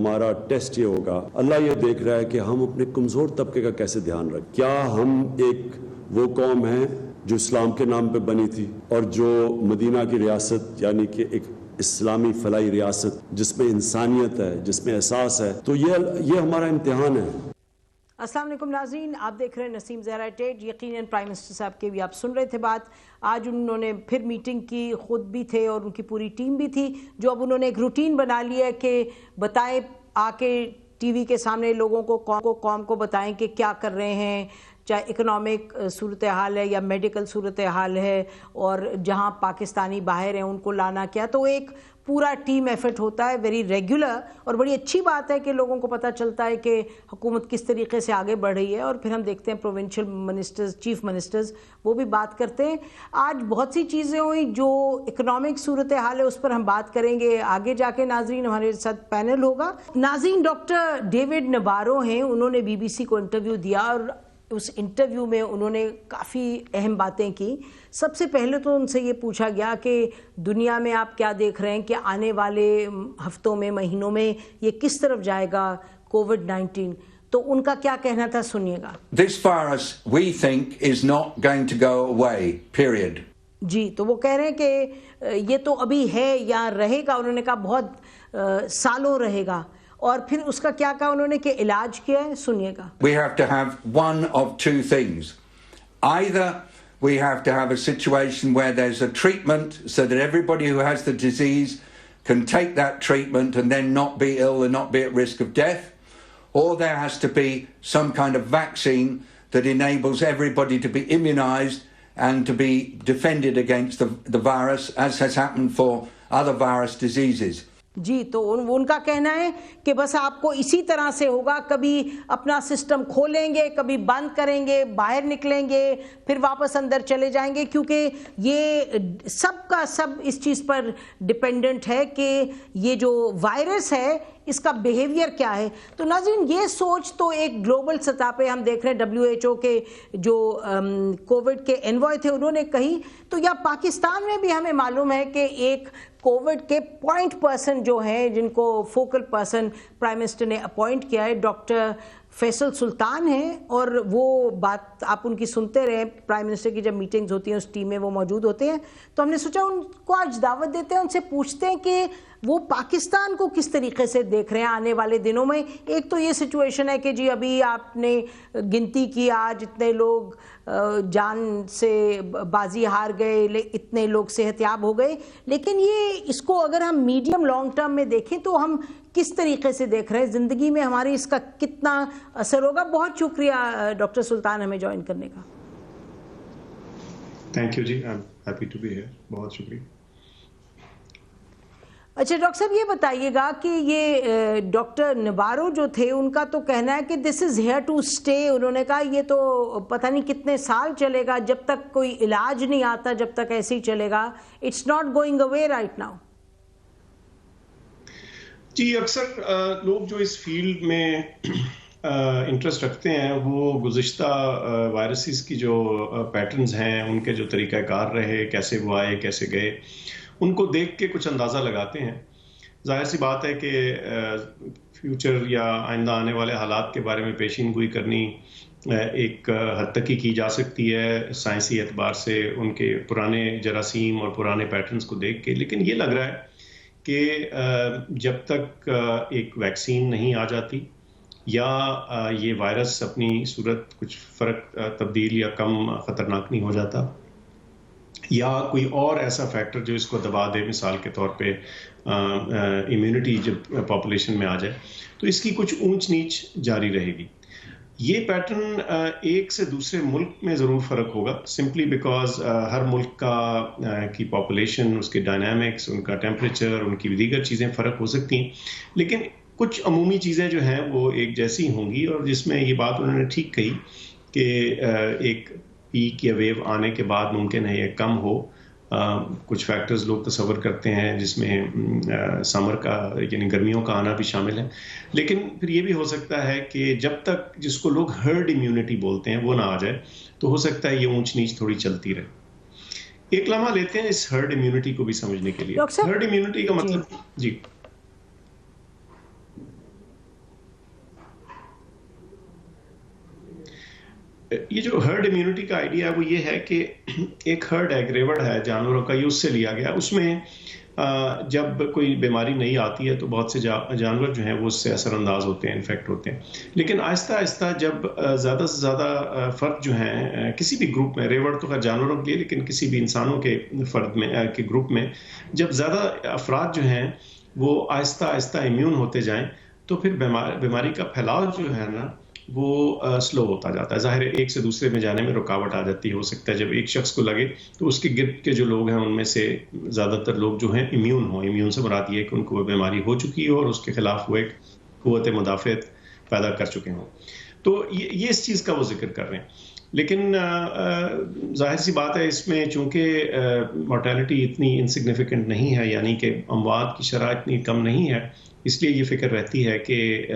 ہمارا ٹیسٹ یہ ہوگا، اللہ یہ دیکھ رہا ہے کہ ہم اپنے کمزور طبقے کا کیسے دھیان رکھیں. کیا ہم ایک وہ قوم ہیں جو اسلام کے نام پہ بنی تھی اور جو مدینہ کی ریاست یعنی کہ ایک اسلامی فلاحی ریاست جس میں انسانیت ہے، جس میں احساس ہے، تو یہ ہمارا امتحان ہے. السلام علیکم ناظرین، آپ دیکھ رہے ہیں نسیم زہرا ٹیڈ. یقیناً پرائم منسٹر صاحب کے بھی آپ سن رہے تھے بات. آج انہوں نے پھر میٹنگ کی، خود بھی تھے اور ان کی پوری ٹیم بھی تھی، جو اب انہوں نے ایک روٹین بنا لیا ہے کہ بتائیں، آ کے ٹی وی کے سامنے لوگوں کو قوم کو بتائیں کہ کیا کر رہے ہیں، چاہے اکنامک صورتحال ہے یا میڈیکل صورتحال ہے، اور جہاں پاکستانی باہر ہیں ان کو لانا کیا. تو ایک پورا ٹیم ایفرٹ ہوتا ہے، ویری ریگولر، اور بڑی اچھی بات ہے کہ لوگوں کو پتہ چلتا ہے کہ حکومت کس طریقے سے آگے بڑھ رہی ہے. اور پھر ہم دیکھتے ہیں پروونشل منسٹرز، چیف منسٹرز، وہ بھی بات کرتے ہیں. آج بہت سی چیزیں ہوئیں، جو اکنامک صورتحال ہے اس پر ہم بات کریں گے آگے جا کے. ناظرین، ہمارے ساتھ پینل ہوگا. ناظرین، ڈاکٹر ڈیوڈ نبارو ہیں، انہوں نے بی بی سی کو انٹرویو دیا اور اس انٹرویو میں انہوں نے کافی اہم باتیں کی. سب سے پہلے تو ان سے یہ پوچھا گیا کہ دنیا میں آپ کیا دیکھ رہے ہیں کہ آنے والے ہفتوں میں، مہینوں میں یہ کس طرف جائے گا کووڈ-19. تو ان کا کیا کہنا تھا، سنیے گا. This virus we think is not going to go away, period. جی، تو وہ کہہ رہے ہیں کہ یہ تو ابھی ہے یا رہے گا. انہوں نے کہا بہت سالوں رہے گا. اور پھر اس کا کیا کہا انہوں نے کہ علاج کیا ہے، سنیے گا. We have to have one of two things. Either we have to have a situation where there's a treatment so that everybody who has the disease can take that treatment and then not be ill and not be at risk of death, or there has to be some kind of vaccine that enables everybody to be immunized and to be defended against the virus, as has happened for other virus diseases. جی، تو ان کا کہنا ہے کہ بس آپ کو اسی طرح سے ہوگا، کبھی اپنا سسٹم کھولیں گے، کبھی بند کریں گے، باہر نکلیں گے، پھر واپس اندر چلے جائیں گے، کیونکہ یہ سب کا سب اس چیز پر ڈیپینڈنٹ ہے کہ یہ جو وائرس ہے اس کا بیہیویئر کیا ہے. تو ناظرین، یہ سوچ تو ایک گلوبل سطح پہ ہم دیکھ رہے ہیں، WHO کے جو کووڈ کے انوائے تھے انہوں نے کہی. تو یا پاکستان میں بھی ہمیں معلوم ہے کہ ایک کووڈ کے پوائنٹ پرسن جو ہیں، جن کو فوکل پرسن پرائم منسٹر نے اپوائنٹ کیا ہے، ڈاکٹر فیصل سلطان ہیں. اور وہ بات آپ ان کی سنتے رہے. پرائم منسٹر کی جب میٹنگز ہوتی ہیں اس ٹیم میں وہ موجود ہوتے ہیں. تو ہم نے سوچا ان کو آج دعوت دیتے ہیں، ان سے پوچھتے ہیں کہ وہ پاکستان کو کس طریقے سے دیکھ رہے ہیں آنے والے دنوں میں. ایک تو یہ سچویشن ہے کہ جی ابھی آپ نے گنتی کی، آج اتنے لوگ جان سے بازی ہار گئے، اتنے لوگ صحت یاب ہو گئے. لیکن یہ اس کو اگر ہم میڈیم لانگ ٹرم میں دیکھیں تو ہم کس طریقے سے دیکھ رہے ہیں زندگی میں ہماری، اس کا کتنا اثر ہوگا. بہت شکریہ ڈاکٹر سلطان ہمیں جوائن کرنے کا. تھینک یو جی، I am happy to be here. بہت شکریہ. اچھا ڈاکٹر صاحب، یہ بتائیے گا کہ یہ ڈاکٹر نبارو جو تھے ان کا تو کہنا ہے کہ دس از ہیئر ٹو اسٹے. انہوں نے کہا یہ تو پتہ نہیں کتنے سال چلے گا، جب تک کوئی علاج نہیں آتا جب تک ایسے ہی چلے گا. It's not going away right now. جی، اکثر لوگ جو اس فیلڈ میں انٹرسٹ رکھتے ہیں وہ گزشتہ وائرسز کی جو پیٹرنز ہیں، ان کے جو طریقہ کار رہے، کیسے وہ آئے کیسے گئے، ان کو دیکھ کے کچھ اندازہ لگاتے ہیں. ظاہر سی بات ہے کہ فیوچر یا آئندہ آنے والے حالات کے بارے میں پیشین گوئی کرنی ایک حد تک ہی کی جا سکتی ہے سائنسی اعتبار سے، ان کے پرانے جراثیم اور پرانے پیٹرنز کو دیکھ کے. لیکن یہ لگ رہا ہے کہ جب تک ایک ویکسین نہیں آ جاتی یا یہ وائرس اپنی صورت کچھ فرق تبدیل یا کم خطرناک نہیں ہو جاتا، یا کوئی اور ایسا فیکٹر جو اس کو دبا دے، مثال کے طور پہ امیونٹی جب پاپولیشن میں آ جائے، تو اس کی کچھ اونچ نیچ جاری رہے گی. یہ پیٹرن ایک سے دوسرے ملک میں ضرور فرق ہوگا، سمپلی بیکاز ہر ملک کی پاپولیشن، اس کے ڈائنامکس، ان کا ٹیمپریچر، ان کی دیگر چیزیں فرق ہو سکتی ہیں. لیکن کچھ عمومی چیزیں جو ہیں وہ ایک جیسی ہوں گی. اور جس میں یہ بات انہوں نے ٹھیک کہی کہ ایک پیک یا ویو آنے کے بعد ممکن ہے یہ کم ہو. کچھ فیکٹرز لوگ تصور کرتے ہیں جس میں سمر کا یعنی گرمیوں کا آنا بھی شامل ہے. لیکن پھر یہ بھی ہو سکتا ہے کہ جب تک جس کو لوگ ہرڈ امیونٹی بولتے ہیں وہ نہ آ جائے تو ہو سکتا ہے یہ اونچ نیچ تھوڑی چلتی رہے. ایک لمحہ لیتے ہیں اس ہرڈ امیونٹی کو بھی سمجھنے کے لیے. ہرڈ امیونٹی کا مطلب جی یہ جو ہرڈ امیونٹی کا آئیڈیا ہے وہ یہ ہے کہ ایک ہرڈ ہے، ریوڑ ہے جانوروں کا، یہ اس سے لیا گیا. اس میں جب کوئی بیماری نہیں آتی ہے تو بہت سے جانور جو ہیں وہ اس سے اثر انداز ہوتے ہیں، انفیکٹ ہوتے ہیں. لیکن آہستہ آہستہ جب زیادہ سے زیادہ فرد جو ہیں کسی بھی گروپ میں، ریوڑ تو خیر جانوروں کے لیے، لیکن کسی بھی انسانوں کے فرد میں کے گروپ میں جب زیادہ افراد جو ہیں وہ آہستہ آہستہ امیون ہوتے جائیں تو پھر بیماری کا پھیلاؤ جو ہے نا وہ سلو ہوتا جاتا ہے. ظاہر ہے ایک سے دوسرے میں جانے میں رکاوٹ آ جاتی ہے. ہو سکتا ہے جب ایک شخص کو لگے تو اس کے گرد کے جو لوگ ہیں ان میں سے زیادہ تر لوگ جو ہیں امیون ہوں. امیون سے مراد یہ ہے کہ ان کو وہ بیماری ہو چکی ہو اور اس کے خلاف وہ ایک قوت مدافعت پیدا کر چکے ہوں. تو یہ اس چیز کا وہ ذکر کر رہے ہیں. لیکن ظاہر سی بات ہے اس میں چونکہ مورٹیلٹی اتنی انسگنیفیکنٹ نہیں ہے، یعنی کہ اموات کی شرح اتنی کم نہیں ہے، اس لیے یہ فکر رہتی ہے کہ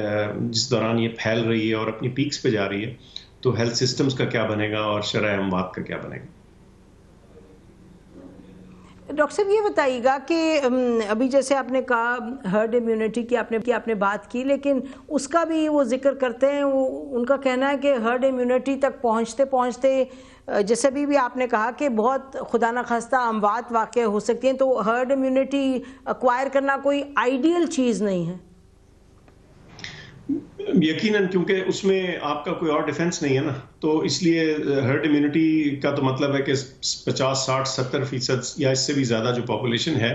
جس دوران یہ پھیل رہی ہے اور اپنی پیکس پہ جا رہی ہے تو ہیلتھ سسٹمز کا کیا بنے گا اور شرح اموات کا کیا بنے گا. ڈاکٹر صاحب یہ بتائیے گا کہ ابھی جیسے آپ نے کہا ہرڈ امیونٹی کی آپ نے بات کی، لیکن اس کا بھی وہ ذکر کرتے ہیں، ان کا کہنا ہے کہ ہرڈ امیونٹی تک پہنچتے پہنچتے جیسے بھی آپ نے کہا کہ بہت خدا نخواستہ اموات واقع ہو سکتی ہیں، تو ہرڈ امیونٹی ایکوائر کرنا کوئی آئیڈیل چیز نہیں ہے. یقیناً، کیونکہ اس میں آپ کا کوئی اور ڈیفنس نہیں ہے نا، تو اس لیے ہرڈ امیونٹی کا تو مطلب ہے کہ 50 60 70% یا اس سے بھی زیادہ جو پاپولیشن ہے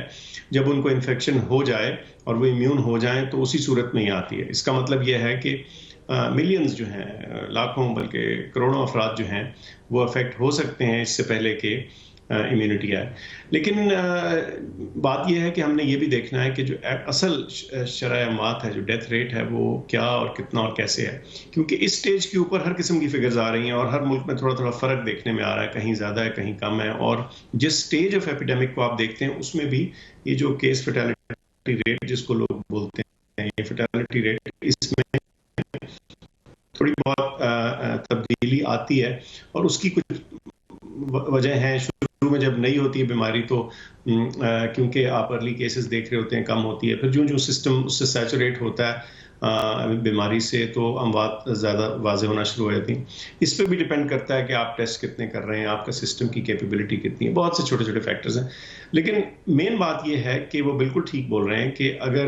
جب ان کو انفیکشن ہو جائے اور وہ امیون ہو جائیں تو اسی صورت میں ہی آتی ہے. اس کا مطلب یہ ہے کہ ملینز جو ہیں، لاکھوں بلکہ کروڑوں افراد جو ہیں وہ افیکٹ ہو سکتے ہیں اس سے پہلے کہ امیونٹی آئے. لیکن بات یہ ہے کہ ہم نے یہ بھی دیکھنا ہے کہ جو اصل شرح اموات ہے، جو ڈیتھ ریٹ ہے، وہ کیا اور کتنا اور کیسے ہے. کیونکہ اس سٹیج کے اوپر ہر قسم کی فگرز آ رہی ہیں اور ہر ملک میں تھوڑا تھوڑا فرق دیکھنے میں آ رہا ہے، کہیں زیادہ ہے کہیں کم ہے. اور جس سٹیج آف ایپیڈیمک کو آپ دیکھتے ہیں اس میں بھی یہ جو کیس فیٹیلٹی ریٹ جس کو لوگ بولتے ہیں، یہ فیٹیلٹی ریٹ اس میں تھوڑی بہت تبدیلی آتی ہے. اور اس کی کچھ وجہ ہیں. شروع میں جب نہیں ہوتی ہے بیماری تو کیونکہ آپ ارلی کیسز دیکھ رہے ہوتے ہیں کم ہوتی ہے، پھر جو سسٹم اس سے سیچوریٹ ہوتا ہے بیماری سے تو اموات زیادہ واضح ہونا شروع ہو جاتی ہیں. اس پہ بھی ڈیپینڈ کرتا ہے کہ آپ ٹیسٹ کتنے کر رہے ہیں، آپ کا سسٹم کی کیپیبلٹی کتنی ہے، بہت سے چھوٹے چھوٹے فیکٹرز ہیں. لیکن مین بات یہ ہے کہ وہ بالکل ٹھیک بول رہے ہیں کہ اگر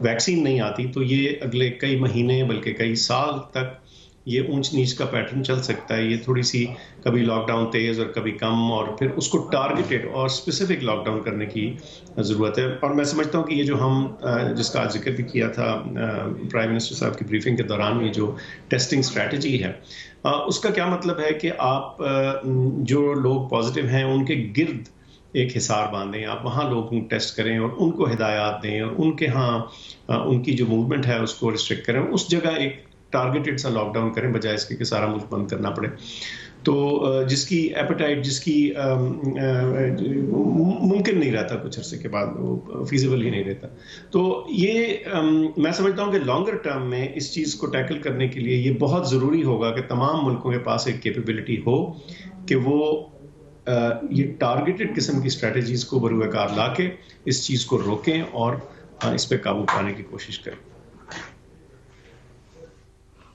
ویکسین نہیں آتی تو یہ اگلے کئی مہینے بلکہ کئی سال تک یہ اونچ نیچ کا پیٹرن چل سکتا ہے. یہ تھوڑی سی کبھی لاک ڈاؤن تیز اور کبھی کم، اور پھر اس کو ٹارگیٹڈ اور اسپیسیفک لاک ڈاؤن کرنے کی ضرورت ہے. اور میں سمجھتا ہوں کہ یہ جو ہم جس کا ذکر بھی کیا تھا پرائم منسٹر صاحب کی بریفنگ کے دوران، یہ جو ٹیسٹنگ اسٹریٹجی ہے اس کا کیا مطلب ہے کہ آپ جو لوگ پازیٹیو ہیں ان کے گرد ایک حصار باندھیں، آپ وہاں لوگوں کو ٹیسٹ کریں اور ان کو ہدایات دیں اور ان کے ہاں ان کی جو موومنٹ ہے اس کو ریسٹرکٹ کریں، اس جگہ ایک ٹارگیٹڈ سا لاک ڈاؤن کریں بجائے اس کے کہ سارا ملک بند کرنا پڑے. تو جس کی ایپیٹائٹ، جس کی ممکن نہیں رہتا کچھ عرصے کے بعد، وہ فیزیبل ہی نہیں رہتا. تو یہ میں سمجھتا ہوں کہ لانگر ٹرم میں اس چیز کو ٹیکل کرنے کے لیے یہ بہت ضروری ہوگا کہ تمام ملکوں کے پاس ایک کیپیبلٹی ہو کہ وہ یہ ٹارگیٹڈ قسم کی اسٹریٹجیز کو بروئے کار لا کے اس چیز کو روکیں اور اس پہ قابو پانے کی کوشش کریں.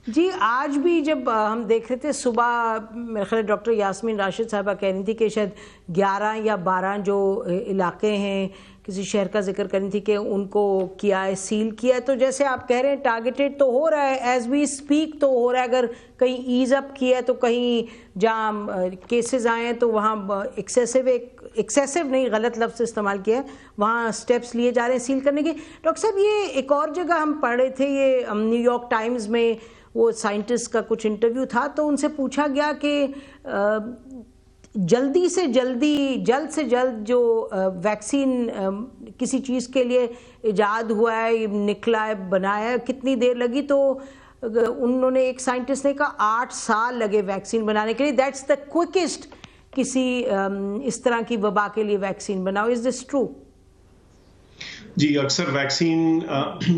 جی آج بھی جب ہم دیکھ رہے تھے صبح، میرے خیال ڈاکٹر یاسمین راشد صاحبہ کہہ رہی تھی کہ شاید 11 یا 12 جو علاقے ہیں کسی شہر کا ذکر کرنی تھی کہ ان کو کیا ہے، سیل کیا ہے. تو جیسے آپ کہہ رہے ہیں ٹارگیٹڈ تو ہو رہا ہے، ایز وی اسپیک تو ہو رہا ہے. اگر کہیں ایز اپ کیا ہے تو کہیں جہاں کیسز آئے ہیں تو وہاں ایکسیسو نہیں، غلط لفظ استعمال کیا ہے، وہاں سٹیپس لیے جا رہے ہیں سیل کرنے کے. ڈاکٹر صاحب یہ ایک اور جگہ ہم پڑھ رہے تھے، یہ نیو یارک ٹائمز میں وہ سائنٹسٹ کا کچھ انٹرویو تھا تو ان سے پوچھا گیا کہ جلد سے جلد جو ویکسین کسی چیز کے لیے ایجاد ہوا ہے، نکلا ہے، بنایا ہے، کتنی دیر لگی؟ تو انہوں نے، ایک سائنٹسٹ نے کہا 8 سال لگے ویکسین بنانے کے لیے. دیٹس دا کوئکسٹ کسی اس طرح کی وبا کے لیے ویکسین بناؤ. از دس ٹرو؟ جی اکثر ویکسین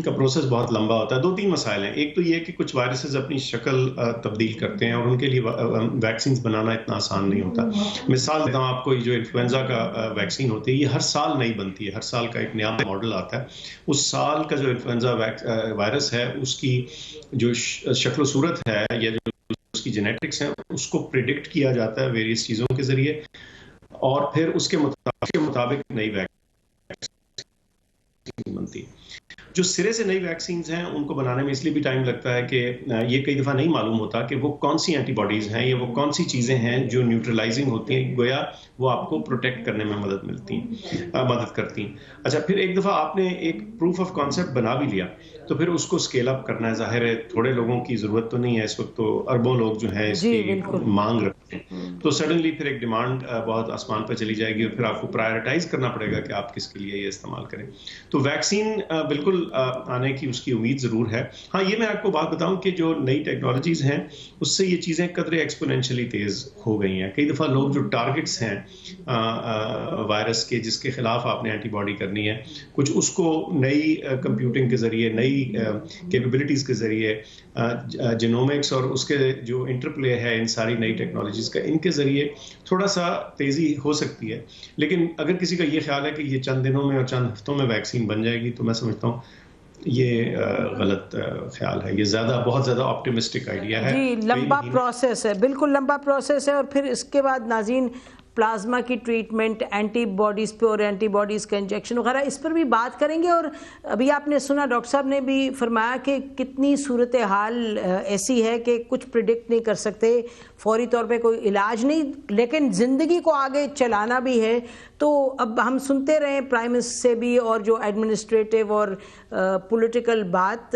کا پروسیس بہت لمبا ہوتا ہے. 2-3 مسائل ہیں. ایک تو یہ کہ کچھ وائرسز اپنی شکل تبدیل کرتے ہیں اور ان کے لیے ویکسینز بنانا اتنا آسان نہیں ہوتا. مثال دیتا ہوں آپ کو، یہ جو انفلوئنزا کا ویکسین ہوتی ہے یہ ہر سال نہیں بنتی ہے، ہر سال کا ایک نیا ماڈل آتا ہے. اس سال کا جو انفلوئنزا وائرس ہے اس کی جو شکل و صورت ہے یا جو اس کی جینیٹکس ہیں اس کو پریڈکٹ کیا جاتا ہے ویریس چیزوں کے ذریعے، اور پھر اس کے مطابق نئی ویکسین بنتی ہے. جو سرے سے نئی ویکسینز ہیں ان کو بنانے میں اس لیے بھی ٹائم لگتا ہے کہ یہ کئی دفعہ نہیں معلوم ہوتا کہ وہ کون سی اینٹی باڈیز ہیں یا وہ کون سی چیزیں ہیں جو نیوٹرلائزنگ ہوتی ہیں، گویا وہ آپ کو پروٹیکٹ کرنے میں مدد کرتی ہیں. اچھا، پھر ایک دفعہ آپ نے ایک پروف آف کانسیپٹ بنا بھی لیا تو پھر اس کو اسکیل اپ کرنا ہے. ظاہر ہے تھوڑے لوگوں کی ضرورت تو نہیں ہے اس وقت، تو اربوں لوگ جو ہیں اس کی مانگ رکھتے ہیں، تو سڈنلی پھر ایک ڈیمانڈ بہت آسمان پہ چلی جائے گی اور پھر آپ کو پرائرٹائز کرنا پڑے گا کہ آپ کس کے لیے یہ استعمال کریں. تو ویکسین بالکل آنے کی اس کی امید ضرور ہے. ہاں، یہ میں آپ کو بات بتاؤں کہ جو نئی ٹیکنالوجیز ہیں اس سے یہ چیزیں قدرے ایکسپونینشلی تیز ہو گئی ہیں. کئی دفعہ لوگ جو ٹارگٹس ہیں وائرس کے جس کے خلاف آپ نے اینٹی باڈی کرنی ہے، کچھ اس کو نئی کمپیوٹنگ کے ذریعے، نئی کیپیبلٹیز کے ذریعے، جینومکس اور اس کے جو انٹرپلے ہے ان ساری نئی ٹیکنالوجیز کا، ان کے ذریعے تھوڑا سا تیزی ہو سکتی ہے. لیکن اگر کسی کا یہ خیال ہے کہ یہ چند دنوں میں اور چند ہفتوں میں ویکسین بن جائے گی تو میں سمجھتا ہوں یہ غلط خیال ہے. یہ بہت زیادہ آپٹیمسٹک آئیڈیا ہے. جی، لمبا پروسیس ہے، بالکل لمبا پروسیس ہے. اور پھر اس کے بعد ناظرین پلازما کی ٹریٹمنٹ، اینٹی باڈیز پہ اور اینٹی باڈیز کا انجیکشن وغیرہ، اس پر بھی بات کریں گے. اور ابھی آپ نے سنا ڈاکٹر صاحب نے بھی فرمایا کہ کتنی صورتحال ایسی ہے کہ کچھ پریڈکٹ نہیں کر سکتے، فوری طور پہ کوئی علاج نہیں، لیکن زندگی کو آگے چلانا بھی ہے. تو اب ہم سنتے رہے پرائم منسٹر سے بھی اور جو ایڈمنسٹریٹو اور پولیٹیکل بات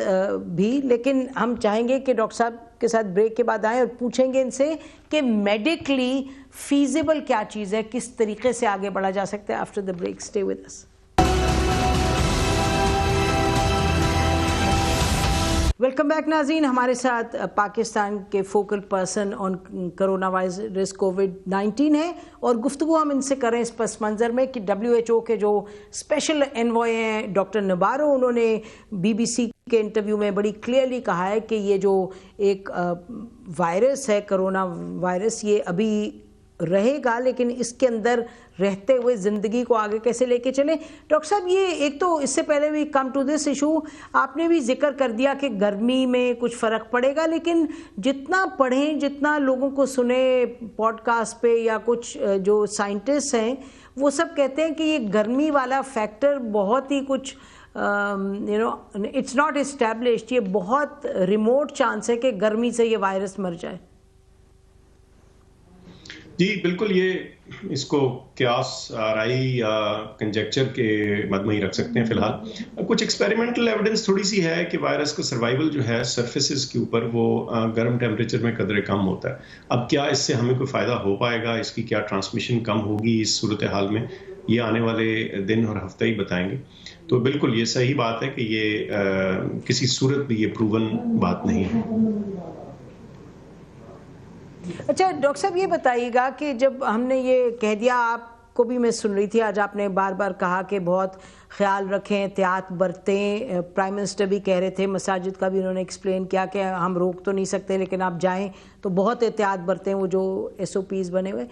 بھی، لیکن ہم چاہیں گے کہ ڈاکٹر صاحب کے ساتھ بریک کے بعد آئیں اور پوچھیں گے ان سے کہ میڈیکلی فیزیبل کیا چیز ہے، کس طریقے سے آگے بڑھا جا سکتا ہے. After the break stay with us. Welcome back ناظرین. ہمارے ساتھ پاکستان کے focal person on corona virus کووڈ-19 ہے اور گفتگو ہم ان سے کریں اس پس منظر میں کہ WHO کے جو اسپیشل انوائے ہیں ڈاکٹر نبارو، انہوں نے BBC کے انٹرویو میں بڑی کلیئرلی کہا ہے کہ یہ جو ایک وائرس ہے کرونا وائرس، یہ ابھی رہے گا، لیکن اس کے اندر رہتے ہوئے زندگی کو آگے کیسے لے کے چلیں. ڈاکٹر صاحب، یہ ایک تو اس سے پہلے بھی کم ٹو دس ایشو آپ نے بھی ذکر کر دیا کہ گرمی میں کچھ فرق پڑے گا، لیکن جتنا پڑھیں، جتنا لوگوں کو سنیں پوڈ کاسٹ پہ یا کچھ جو سائنٹسٹ ہیں وہ سب کہتے ہیں کہ یہ گرمی والا فیکٹر بہت ہی کچھ اٹس ناٹ اسٹیبلشڈ، یہ بہت ریموٹ چانس ہے کہ گرمی سے یہ وائرس مر جائے. جی بالکل، یہ اس کو قیاس آرائی یا کنجیکچر کے مد میں ہی رکھ سکتے ہیں. فی الحال کچھ ایکسپیریمنٹل ایویڈنس تھوڑی سی ہے کہ وائرس کا سروائیول جو ہے سرفیسز کے اوپر وہ گرم ٹیمپریچر میں قدرے کم ہوتا ہے. اب کیا اس سے ہمیں کوئی فائدہ ہو پائے گا، اس کی کیا ٹرانسمیشن کم ہوگی اس صورتحال میں، یہ آنے والے دن اور ہفتے ہی بتائیں گے. تو بالکل یہ صحیح بات ہے کہ یہ کسی صورت بھی یہ پروون بات نہیں ہے. اچھا ڈاکٹر صاحب، یہ بتائیے گا کہ جب ہم نے یہ کہہ دیا، آپ کو بھی میں سن رہی تھی آج آپ نے بار بار کہا کہ بہت خیال رکھیں، احتیاط برتیں. پرائم منسٹر بھی کہہ رہے تھے، مساجد کا بھی انہوں نے ایکسپلین کیا کہ ہم روک تو نہیں سکتے لیکن آپ جائیں تو بہت احتیاط برتیں، وہ جو SOPs بنے ہوئے.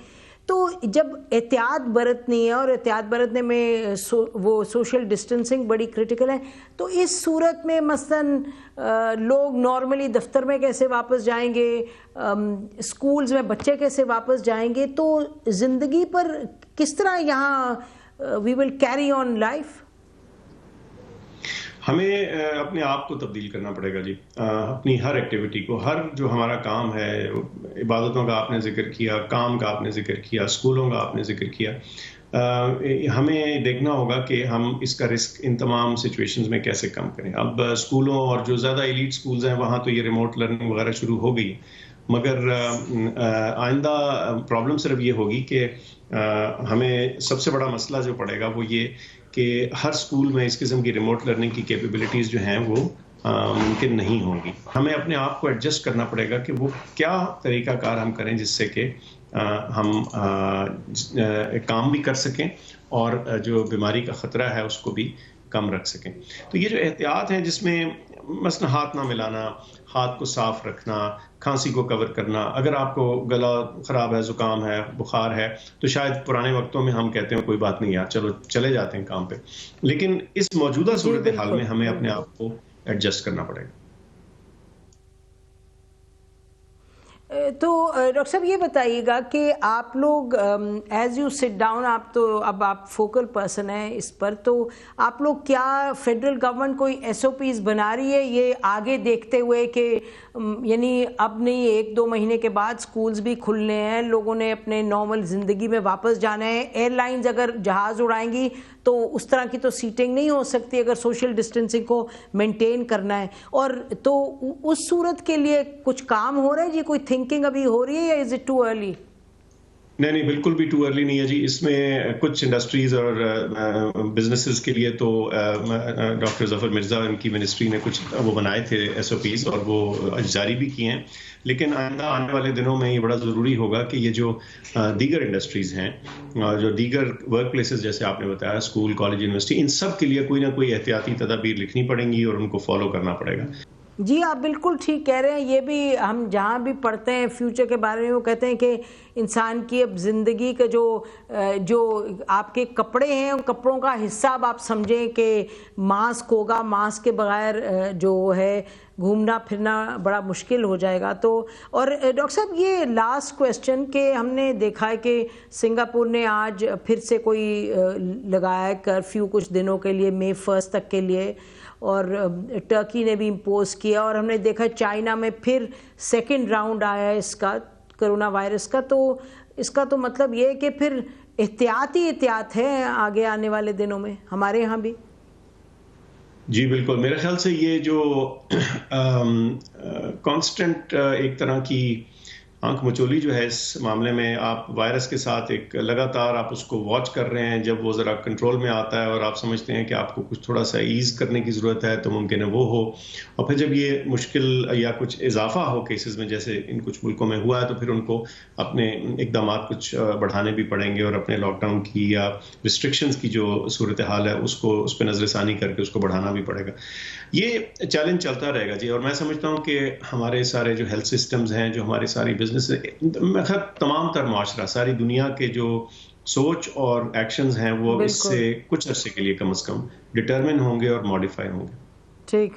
تو جب احتیاط برتنی ہے اور احتیاط برتنے میں وہ سوشل ڈسٹینسنگ بڑی کرٹیکل ہے، تو اس صورت میں مثلاً لوگ نارملی دفتر میں کیسے واپس جائیں گے، اسکولز میں بچے کیسے واپس جائیں گے، تو زندگی پر کس طرح یہاں وی ول کیری آن لائف؟ ہمیں اپنے آپ کو تبدیل کرنا پڑے گا. جی، اپنی ہر ایکٹیویٹی کو، ہر جو ہمارا کام ہے، عبادتوں کا آپ نے ذکر کیا، کام کا آپ نے ذکر کیا، اسکولوں کا آپ نے ذکر کیا، ہمیں دیکھنا ہوگا کہ ہم اس کا رسک ان تمام سچویشنز میں کیسے کم کریں. اب اسکولوں اور جو زیادہ ایلیٹ اسکولز ہیں وہاں تو یہ ریموٹ لرننگ وغیرہ شروع ہو گئی، مگر آئندہ پرابلم صرف یہ ہوگی کہ ہمیں سب سے بڑا مسئلہ جو پڑے گا وہ یہ کہ ہر اسکول میں اس قسم کی ریموٹ لرننگ کی کیپیبلٹیز جو ہیں وہ ممکن نہیں ہوں گی. ہمیں اپنے آپ کو ایڈجسٹ کرنا پڑے گا کہ وہ کیا طریقہ کار ہم کریں جس سے کہ ہم کام بھی کر سکیں اور جو بیماری کا خطرہ ہے اس کو بھی کم رکھ سکیں. تو یہ جو احتیاط ہیں جس میں مثلا ہاتھ نہ ملانا، ہاتھ کو صاف رکھنا، کھانسی کو کور کرنا، اگر آپ کو گلا خراب ہے، زکام ہے، بخار ہے، تو شاید پرانے وقتوں میں ہم کہتے ہیں کوئی بات نہیں یار، چلو چلے جاتے ہیں کام پہ، لیکن اس موجودہ صورتحال میں ہمیں اپنے آپ کو ایڈجسٹ کرنا پڑے گا. تو ڈاکٹر صاحب یہ بتائیے گا کہ آپ لوگ ایز یو سٹ ڈاؤن، آپ تو اب آپ فوکل پرسن ہیں اس پر، تو آپ لوگ کیا فیڈرل گورنمنٹ کوئی SOPs بنا رہی ہے یہ آگے دیکھتے ہوئے کہ یعنی اب نہیں 1-2 مہینے کے بعد سکولز بھی کھلنے ہیں، لوگوں نے اپنے نارمل زندگی میں واپس جانا ہے، ایئر لائنز اگر جہاز اڑائیں گی تو اس طرح کی تو سیٹنگ نہیں ہو سکتی اگر سوشل ڈسٹینسنگ کو مینٹین کرنا ہے، اور تو اس صورت کے لیے کچھ کام ہو رہا ہے جی، کوئی تھنکنگ ابھی ہو رہی ہے یا از اٹ ٹو ارلی؟ نہیں بالکل بھی ٹو ارلی نہیں ہے جی. اس میں کچھ انڈسٹریز اور بزنسز کے لیے تو ڈاکٹر ظفر مرزا ان کی منسٹری نے کچھ وہ بنائے تھے SOPs اور وہ جاری بھی کیے ہیں، لیکن آئندہ آنے والے دنوں میں یہ بڑا ضروری ہوگا کہ یہ جو دیگر انڈسٹریز ہیں، جو دیگر ورک پلیسز جیسے آپ نے بتایا، اسکول، کالج، یونیورسٹی، ان سب کے لیے کوئی نہ کوئی احتیاطی تدابیر لکھنی پڑیں گی اور ان کو فالو کرنا پڑے گا. جی آپ بالکل ٹھیک کہہ رہے ہیں. یہ بھی ہم جہاں بھی پڑھتے ہیں فیوچر کے بارے میں وہ کہتے ہیں کہ انسان کی اب زندگی کا جو آپ کے کپڑے ہیں ان کپڑوں کا حصہ اب آپ سمجھیں کہ ماسک ہوگا، ماسک کے بغیر جو ہے گھومنا پھرنا بڑا مشکل ہو جائے گا. تو اور ڈاکٹر صاحب یہ لاسٹ کویسچن کہ ہم نے دیکھا ہے کہ سنگاپور نے آج پھر سے کوئی لگایا ہے کرفیو کچھ دنوں کے لیے، May 1 تک کے لیے، اور ٹرکی نے بھی امپوز کیا، اور ہم نے دیکھا چائنا میں پھر سیکنڈ راؤنڈ آیا ہے اس کا کرونا وائرس کا. تو اس کا تو مطلب یہ ہے کہ پھر احتیاط ہے آگے آنے والے دنوں میں ہمارے ہاں بھی. جی بالکل، میرے خیال سے یہ جو کانسٹنٹ ایک طرح کی آنکھ مچولی جو ہے اس معاملے میں، آپ وائرس کے ساتھ ایک لگاتار آپ اس کو واچ کر رہے ہیں، جب وہ ذرا کنٹرول میں آتا ہے اور آپ سمجھتے ہیں کہ آپ کو کچھ تھوڑا سا ایز کرنے کی ضرورت ہے تو ممکن ہے وہ ہو، اور پھر جب یہ مشکل یا کچھ اضافہ ہو کیسز میں جیسے ان کچھ ملکوں میں ہوا ہے تو پھر ان کو اپنے اقدامات کچھ بڑھانے بھی پڑیں گے اور اپنے لاک ڈاؤن کی یا ریسٹرکشنز کی جو صورتحال ہے اس پہ نظر ثانی کر کے اس کو بڑھانا بھی پڑے گا. یہ چیلنج چلتا رہے گا جی، اور میں سمجھتا ہوں کہ ہمارے سارے جو ہیلتھ سسٹمز ہیں، جو ہماری ساری بزنس، میں خیال تمام تر معاشرہ، ساری دنیا کے جو سوچ اور ایکشنز ہیں وہ اس سے کچھ عرصے کے لیے کم از کم ڈٹرمن ہوں گے اور ماڈیفائی ہوں گے. ٹھیک،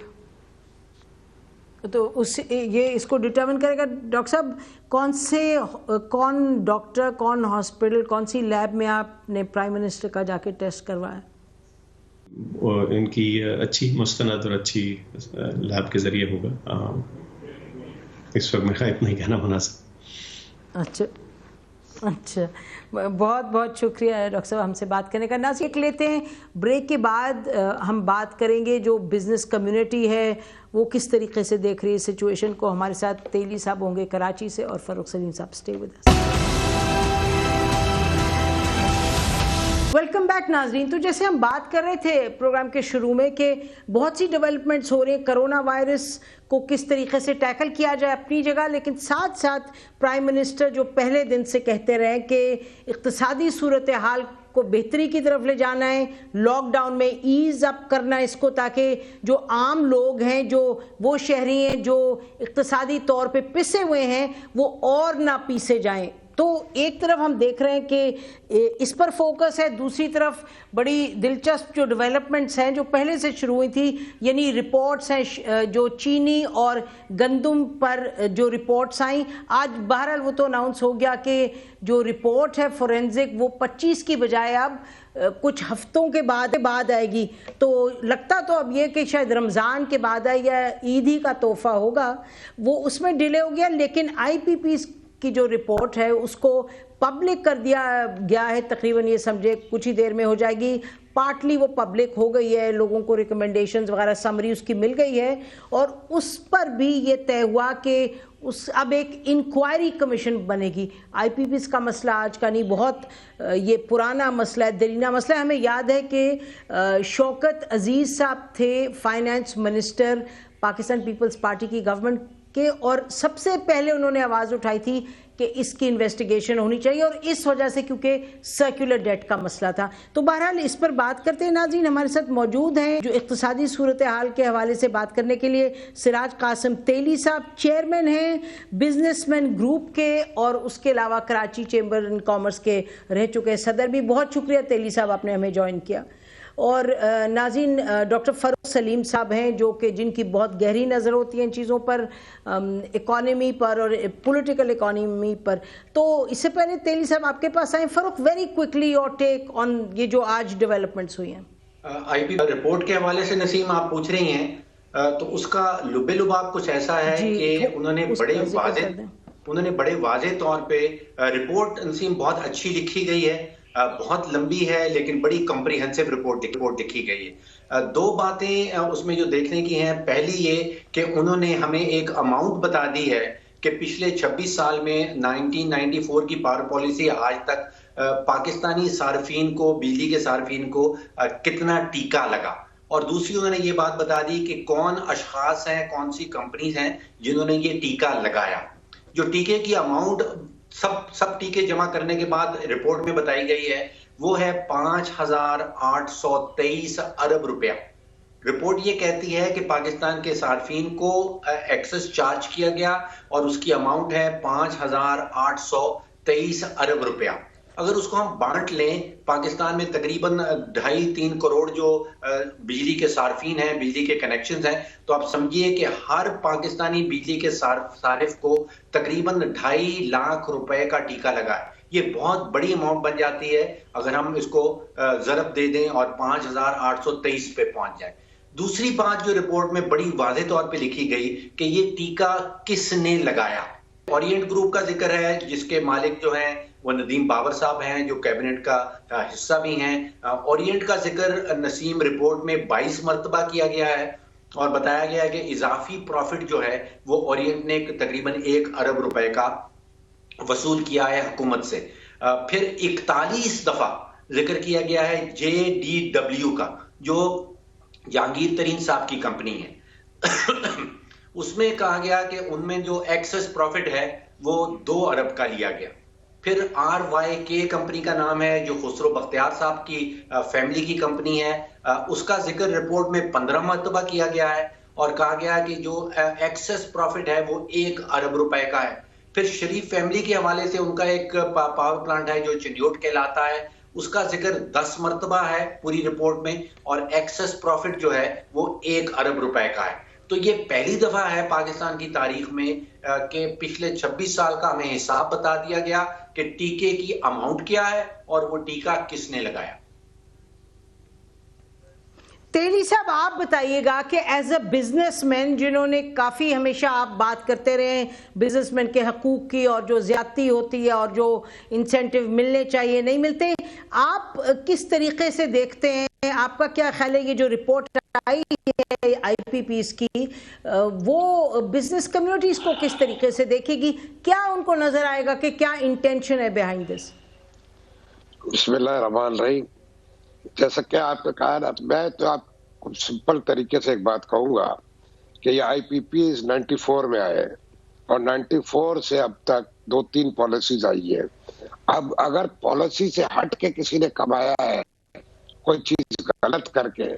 تو یہ اس کو ڈٹرمن کرے گا ڈاکٹر صاحب کون ڈاکٹر، کون ہاسپٹل، کون سی لیب میں آپ نے پرائم منسٹر کا جا کے ٹیسٹ کروایا؟ ان کی اچھی مستند اور اچھی لیب کے ذریعے ہوگا. اس وقت میرا اتنا ہی کہنا مناسب. اچھا، بہت بہت شکریہ ڈاکٹر صاحب ہم سے بات کرنے کا. ناظرین لیتے ہیں بریک کے بعد ہم بات کریں گے جو بزنس کمیونٹی ہے وہ کس طریقے سے دیکھ رہی ہے سچویشن کو. ہمارے ساتھ تیلی صاحب ہوں گے کراچی سے اور Farooq Saleem sahab. Stay with us. Welcome back ناظرین. تو جیسے ہم بات کر رہے تھے پروگرام کے شروع میں کہ بہت سی ڈیولپمنٹس ہو رہی ہیں، کرونا وائرس کو کس طریقے سے ٹیکل کیا جائے اپنی جگہ، لیکن ساتھ ساتھ پرائم منسٹر جو پہلے دن سے کہتے رہے کہ اقتصادی صورتحال کو بہتری کی طرف لے جانا ہے، لاک ڈاؤن میں ایز اپ کرنا ہے اس کو، تاکہ جو عام لوگ ہیں، جو وہ شہری ہیں جو اقتصادی طور پہ پسے ہوئے ہیں وہ اور نہ پیسے جائیں. تو ایک طرف ہم دیکھ رہے ہیں کہ اس پر فوکس ہے، دوسری طرف بڑی دلچسپ جو ڈیولپمنٹس ہیں جو پہلے سے شروع ہوئی تھی، یعنی رپورٹس ہیں جو چینی اور گندم پر جو رپورٹس آئیں. آج بہرحال وہ تو اناؤنس ہو گیا کہ جو رپورٹ ہے فورینزک وہ 25 کی بجائے اب کچھ ہفتوں کے بعد آئے گی. تو لگتا تو اب یہ کہ شاید رمضان کے بعد آئے یا عید ہی کا تحفہ ہوگا، وہ اس میں ڈیلے ہو گیا. لیکن IPP کی جو رپورٹ ہے اس کو پبلک کر دیا گیا ہے، تقریباً یہ سمجھے کچھ ہی دیر میں ہو جائے گی. پارٹلی وہ پبلک ہو گئی ہے، لوگوں کو ریکمنڈیشنز وغیرہ سمری اس کی مل گئی ہے، اور اس پر بھی یہ طے ہوا کہ اب ایک انکوائری کمیشن بنے گی. IPPs کا مسئلہ آج کا نہیں، بہت یہ پرانا مسئلہ ہے، دیرینہ مسئلہ ہے. ہمیں یاد ہے کہ شوکت عزیز صاحب تھے فائنانس منسٹر پاکستان پیپلز پارٹی کی گورنمنٹ کے، اور سب سے پہلے انہوں نے آواز اٹھائی تھی کہ اس کی انویسٹیگیشن ہونی چاہیے، اور اس وجہ سے کیونکہ سرکولر ڈیٹ کا مسئلہ تھا. تو بہرحال اس پر بات کرتے ہیں. ناظرین ہمارے ساتھ موجود ہیں جو اقتصادی صورتحال کے حوالے سے بات کرنے کے لیے سراج قاسم تیلی صاحب، چیئرمین ہیں بزنس مین گروپ کے، اور اس کے علاوہ کراچی چیمبر اینڈ کامرس کے رہ چکے صدر بھی. بہت شکریہ تیلی صاحب آپ نے ہمیں جوائن کیا. اور ناظرین ڈاکٹر فاروق سلیم صاحب ہیں جو کہ جن کی بہت گہری نظر ہوتی ہے ان چیزوں پر، اکانومی پر اور پولیٹیکل اکانومی پر. تو اس سے پہلے تیلی صاحب آپ کے پاس آئیں. فاروق ویری کوئکلی اور ٹیک آن یہ جو آج ڈیولپمنٹس ہوئی ہیں. آئی پی رپورٹ کے حوالے سے نسیم آپ پوچھ رہی ہیں تو اس کا لب لباب کچھ ایسا ہے کہ انہوں نے بڑے واضح طور پہ رپورٹ نسیم بہت اچھی لکھی گئی ہے، بہت لمبی ہے لیکن بڑی کمپریہنسو رپورٹ لکھی گئی ہے. دو باتیں اس میں جو دیکھنے کی ہیں، پہلی یہ کہ انہوں نے ہمیں ایک اماؤنٹ بتا دی ہے کہ پچھلے 26 سال میں 1994 کی پاور پالیسی آج تک پاکستانی صارفین کو، بجلی کے صارفین کو کتنا ٹیکہ لگا. اور دوسری انہوں نے یہ بات بتا دی کہ کون اشخاص ہیں، کون سی کمپنیز ہیں جنہوں نے یہ ٹیکہ لگایا. جو ٹیکے کی اماؤنٹ سب ٹیکے جمع کرنے کے بعد رپورٹ میں بتائی گئی ہے وہ ہے 5,823 ارب روپیہ. رپورٹ یہ کہتی ہے کہ پاکستان کے صارفین کو ایکسس چارج کیا گیا اور اس کی اماؤنٹ ہے 5,823 ارب روپیہ. اگر اس کو ہم بانٹ لیں، پاکستان میں تقریباً 2.5-3 کروڑ جو بجلی کے صارفین ہیں، بجلی کے کنیکشنز ہیں، تو آپ سمجھیے کہ ہر پاکستانی بجلی کے صارف کو تقریباً 2.5 لاکھ روپے کا ٹیکہ لگا ہے. یہ بہت بڑی اماؤنٹ بن جاتی ہے اگر ہم اس کو ضرب دے دیں اور 5,823 پہ پہنچ جائے. دوسری بات جو رپورٹ میں بڑی واضح طور پہ لکھی گئی کہ یہ ٹیکہ کس نے لگایا. اورینٹ گروپ کا ذکر ہے جس کے مالک جو ہیں وہ ندیم باور صاحب ہیں جو کیبنٹ کا حصہ بھی ہیں. اورینٹ کا ذکر نسیم رپورٹ میں 22 مرتبہ کیا گیا ہے اور بتایا گیا ہے کہ اضافی پروفٹ جو ہے وہ اورینٹ نے تقریباً 1 ارب روپے کا وصول کیا ہے حکومت سے. پھر 41 دفعہ ذکر کیا گیا ہے JDW کا جو جہانگیر ترین صاحب کی کمپنی ہے. اس میں کہا گیا کہ ان میں جو ایکسس پروفٹ ہے وہ 2 ارب کا لیا گیا. پھر RYK کمپنی کا نام ہے جو خسرو بختیار صاحب کی فیملی کی کمپنی ہے، اس کا ذکر رپورٹ میں 15 مرتبہ کیا گیا ہے اور کہا گیا کہ جو ایکسس پروفٹ ہے وہ 1 ارب روپے کا ہے. پھر شریف فیملی کے حوالے سے ان کا ایک پاور پلانٹ ہے جو چنیوٹ کہلاتا ہے، اس کا ذکر 10 مرتبہ ہے پوری رپورٹ میں اور ایکسس پروفٹ جو ہے وہ 1 ارب روپے کا ہے. تو یہ پہلی دفعہ ہے پاکستان کی تاریخ میں کہ پچھلے 26 سال کا ہمیں حساب بتا دیا گیا کہ ٹیکے کی اماؤنٹ کیا ہے اور وہ ٹیکہ کس نے لگایا. تیلی صاحب آپ بتائیے گا کہ ایز اے بزنس مین جنہوں نے کافی ہمیشہ آپ بات کرتے رہے بزنس مین کے حقوق کی اور جو زیادتی ہوتی ہے اور جو انسینٹیو ملنے چاہیے نہیں ملتے، آپ کس طریقے سے دیکھتے ہیں؟ آپ کا کیا خیال ہے یہ جو رپورٹ آئی ہے آئی پی پیز کی وہ بزنس کمیونٹی اس کو کس طریقے سے دیکھے گی؟ کیا ان کو نظر آئے گا کہ کیا انٹینشن ہے بیہائنڈ دس؟ بسم اللہ الرحمن الرحیم. جیسا کہ آپ نے کہا نا، میں تو آپ کو سمپل طریقے سے ایک بات کہوں گا کہ یہ آئی پی پی 94 میں آئے اور 94 سے اب تک 2-3 پالیسیز آئی ہے. اب اگر پالیسی سے ہٹ کے کسی نے کمایا ہے کوئی چیز غلط کر کے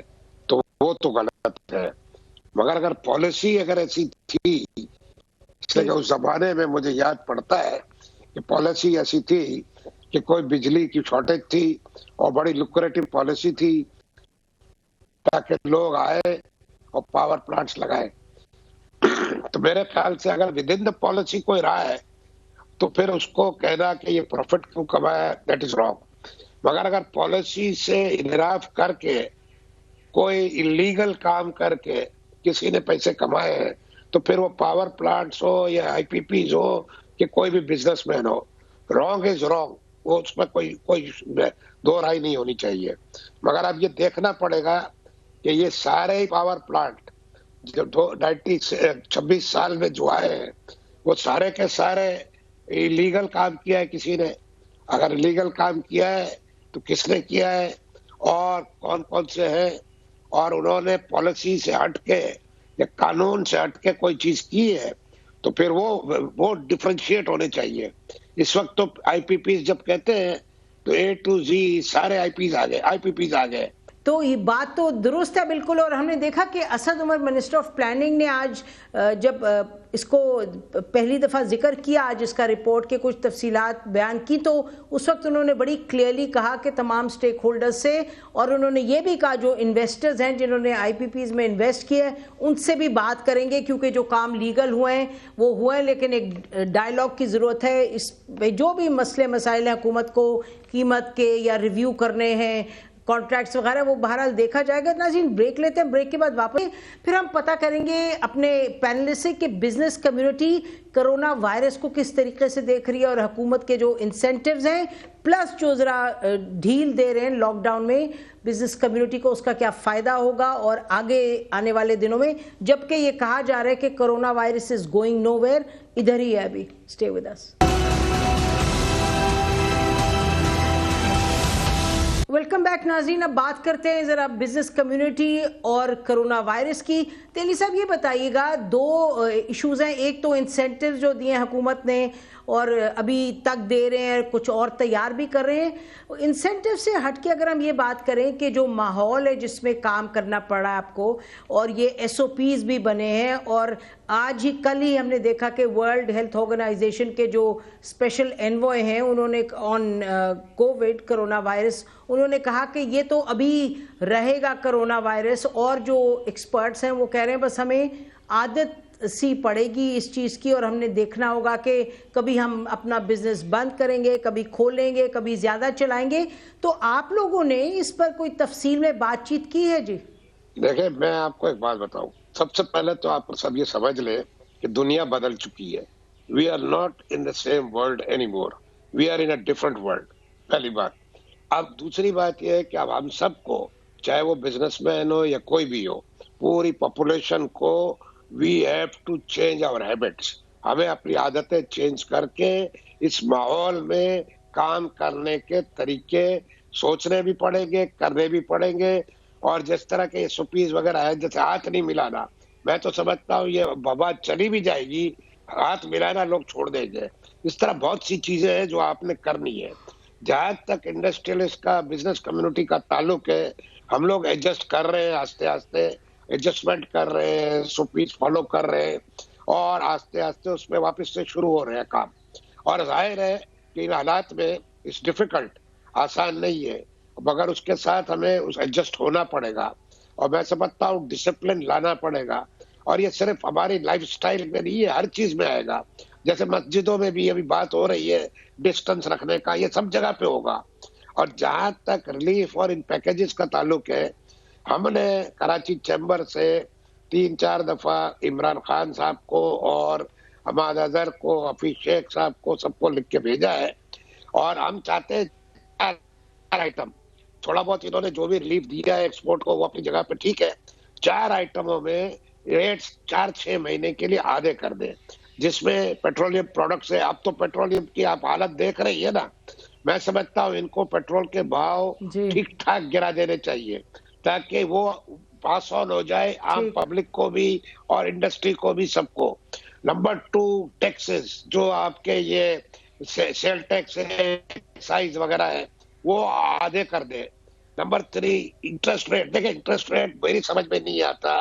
تو وہ تو غلط ہے، مگر اگر پالیسی اگر ایسی تھی، اس لیے کہ اس زمانے میں مجھے یاد پڑتا ہے کہ پالیسی ایسی تھی کہ کوئی بجلی کی شارٹیج تھی اور بڑی لکریٹو پالیسی تھی تاکہ لوگ آئے اور پاور پلانٹس لگائے. تو میرے خیال سے اگر ود ان دا پالیسی کوئی رہا ہے تو پھر اس کو کہنا کہ یہ پروفٹ کیوں کمایا، دیٹ از رانگ. مگر اگر پالیسی سے انحراف کر کے کوئی انلیگل کام کر کے کسی نے پیسے کمائے ہیں تو پھر وہ پاور پلانٹس ہو یا آئی پی پیز ہو کہ کوئی بھی business man who, wrong is wrong, وہ اس میں کوئی دو رائے نہیں ہونی چاہیے. مگر اب یہ دیکھنا پڑے گا کہ یہ سارے پاور پلانٹ جو 26 سال میں جو آئے ہیں وہ سارے کے سارے لیگل کام کیا ہے کسی نے. اگر لیگل کام کیا ہے تو کس نے کیا ہے اور کون کون سے ہیں، اور انہوں نے پالیسی سے ہٹ کے یا قانون سے ہٹ کے کوئی چیز کی ہے تو پھر وہ ڈفرینشیٹ ہونے چاہیے. اس وقت تو آئی پی پیز جب کہتے ہیں تو A to Z سارے آئی پی پیز آ گئے. تو یہ بات تو درست ہے بالکل. اور ہم نے دیکھا کہ Asad Umar minister of planning نے آج جب اس کو پہلی دفعہ ذکر کیا آج اس کا رپورٹ کے کچھ تفصیلات بیان کی, تو اس وقت انہوں نے بڑی کلیئرلی کہا کہ تمام سٹیک ہولڈر سے, اور انہوں نے یہ بھی کہا جو انویسٹرز ہیں جنہوں نے آئی پی پیز میں انویسٹ کیا ہے ان سے بھی بات کریں گے, کیونکہ جو کام لیگل ہوئے ہیں وہ ہوئے ہیں, لیکن ایک ڈائلاگ کی ضرورت ہے. اس جو بھی مسئلے مسائل ہیں حکومت کو قیمت کے یا ریویو کرنے ہیں, کانٹریکٹس وغیرہ, وہ بہرحال دیکھا جائے گا. ناظرین بریک لیتے ہیں, بریک کے بعد واپس پھر ہم پتہ کریں گے اپنے پینلسٹ سے کہ بزنس کمیونٹی کرونا وائرس کو کس طریقے سے دیکھ رہی ہے, اور حکومت کے جو انسینٹیوز ہیں پلس جو ذرا ڈھیل دے رہے ہیں لاک ڈاؤن میں بزنس کمیونٹی کو, اس کا کیا فائدہ ہوگا اور آگے آنے والے دنوں میں, جبکہ یہ کہا جا رہا ہے کہ corona virus is going nowhere, ادھر ہی ہے ابھی. Stay with us. Welcome back ناظرین. اب بات کرتے ہیں ذرا بزنس کمیونٹی اور کرونا وائرس کی. تیلی صاحب یہ بتائیے گا, دو ایشوز ہیں. ایک تو انسینٹیو جو دیے ہیں حکومت نے اور ابھی تک دے رہے ہیں, کچھ اور تیار بھی کر رہے ہیں. انسینٹیو سے ہٹ کے اگر ہم یہ بات کریں کہ جو ماحول ہے جس میں کام کرنا پڑا آپ کو, اور یہ ایس او پیز بھی بنے ہیں, اور آج ہی کل ہی ہم نے دیکھا کہ ورلڈ ہیلتھ آرگنائزیشن کے جو اسپیشل انوائے ہیں انہوں نے آن کووڈ کرونا وائرس انہوں نے کہا کہ یہ تو ابھی رہے گا کرونا وائرس, اور جو ایکسپرٹس ہیں وہ کہہ رہے ہیں بس ہمیں عادت سی پڑے گی اس چیز کی, اور ہم نے دیکھنا ہوگا کہ کبھی ہم اپنا بزنس بند کریں گے, کبھی کھولیں گے, کبھی زیادہ چلائیں گے. تو آپ لوگوں نے اس پر کوئی تفصیل میں بات چیت کی ہے؟ جی دیکھیں, میں آپ کو ایک بات بتاؤں. سب سے پہلے تو آپ سب یہ سمجھ لیں کہ دنیا بدل چکی ہے. We are not in the same world any more, we are in a different world. پہلی بات. اب دوسری بات یہ ہے کہ اب ہم سب کو, چاہے وہ بزنس مین ہو یا کوئی بھی ہو, پوری پاپولیشن کو we have to change our habits. ہمیں اپنی عادتیں چینج کر کے اس ماحول میں کام کرنے کے طریقے سوچنے بھی پڑیں گے, کرنے بھی پڑیں گے. اور جس طرح کے سپیز وغیرہ ہے, جیسے ہاتھ نہیں ملانا, میں تو سمجھتا ہوں یہ وبا چلی بھی جائے گی, ہاتھ ملانا لوگ چھوڑ دیں گے. اس طرح بہت سی چیزیں ہیں جو آپ نے کرنی ہے. جہاں تک انڈسٹریلسٹ کا, بزنس کمیونٹی کا تعلق ہے, ہم لوگ ایڈجسٹ کر رہے ہیں, آہستہ آہستہ ایڈجسٹمنٹ کر رہے ہیں, سپیز فالو کر رہے ہیں, اور آہستہ آہستہ اس میں واپس سے شروع ہو رہے ہیں کام. اور ظاہر ہے کہ ان حالات میں اٹس ڈیفیکلٹ, آسان نہیں ہے, مگر اس کے ساتھ ہمیں ایڈجسٹ ہونا پڑے گا. اور میں سمجھتا ہوں ڈسپلن لانا پڑے گا. اور یہ صرف ہماری لائف سٹائل میں نہیں ہے, ہر چیز میں آئے گا. جیسے مسجدوں میں بھی ابھی بات ہو رہی ہے ڈسٹنس رکھنے کا, یہ سب جگہ پہ ہوگا. اور جہاں تک ریلیف اور ان پیکیجز کا تعلق ہے, ہم نے کراچی چیمبر سے 3-4 دفعہ عمران خان صاحب کو اور حماد اظہر کو, حفیظ شیخ صاحب کو, سب کو لکھ کے بھیجا ہے. اور ہم چاہتے ہیں 4 آئٹم, تھوڑا بہت انہوں نے جو بھی ریلیف دیا ہے ایکسپورٹ کو وہ اپنی جگہ پہ ٹھیک ہے, 4 آئٹموں میں ریٹس 4-6 مہینے کے لیے آدھے کر دیں, جس میں پیٹرولیم پروڈکٹس ہے. اب تو پیٹرولیم کی آپ حالت دیکھ رہی ہے نا, میں سمجھتا ہوں ان کو پیٹرول کے بھاؤ ٹھیک ٹھاک گرا دینے چاہیے تاکہ وہ پاس آن ہو جائے عام پبلک کو بھی اور انڈسٹری کو بھی, سب کو. نمبر 2, ٹیکسز جو آپ کے یہ سیل ٹیکس ہے, ایکسائز وغیرہ ہے, وہ آدھے کر دے. Number 3, interest rate. دیکھیں انٹرسٹ ریٹ میری سمجھ میں نہیں آتا,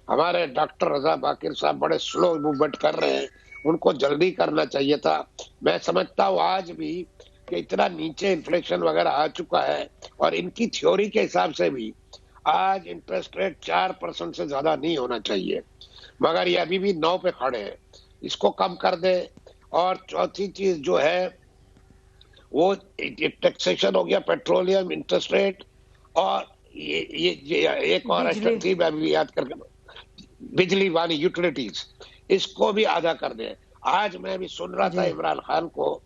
ہمارے ڈاکٹر رضا باقر صاحب بڑے سلو موومنٹ کر رہے ہیں, ان کو جلدی کرنا چاہیے تھا. میں سمجھتا ہوں آج بھی کہ اتنا نیچے انفلیشن وغیرہ آ چکا ہے, اور ان کی تھیوری کے حساب سے بھی آج انٹرسٹ ریٹ 4% سے زیادہ نہیں ہونا چاہیے, مگر یہ ابھی بھی 9 پہ کھڑے ہیں. اس کو کم کر دے. اور چوتھی چیز جو ہے وہ ٹیکسیشن ہو گیا, پیٹرولیم, انٹرسٹ ریٹ, اور یہ ایک اور آئٹم تھی میں ابھی یاد کر کے, بجلی والی یوٹیلیٹیز, اس کو بھی آدھا کر دیں. آج میں بھی سن رہا تھا عمران خان کو,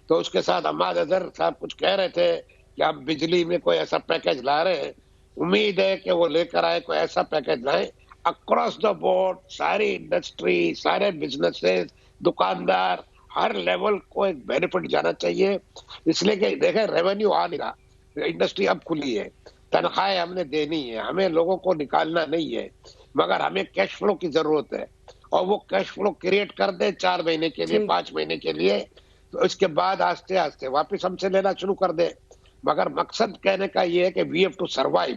تو اس کے ساتھ حماد اظہر صاحب کچھ کہہ رہے تھے کہ آپ بجلی میں کوئی ایسا پیکیج لا رہے ہیں. امید ہے کہ وہ لے کر آئے, کوئی ایسا پیکیج لائیں اکراس دا بورڈ. ساری انڈسٹری, سارے بزنسز, دکاندار, ہر لیول کو ایک بینیفٹ جانا چاہیے. اس لیے کہ دیکھیں ریونیو آ نہیں رہا, انڈسٹری اب کھلی ہے, تنخواہیں ہم نے دینی ہے, ہمیں لوگوں کو نکالنا نہیں ہے, مگر ہمیں کیش فلو کی ضرورت ہے. اور وہ کیش فلو کریٹ کر دے 4 مہینے کے لیے, 5 مہینے کے لیے, تو اس کے بعد آہستہ آہستہ واپس ہم سے لینا شروع کر دے. مگر مقصد کہنے کا یہ ہے کہ وی ہیو ٹو سروائیو.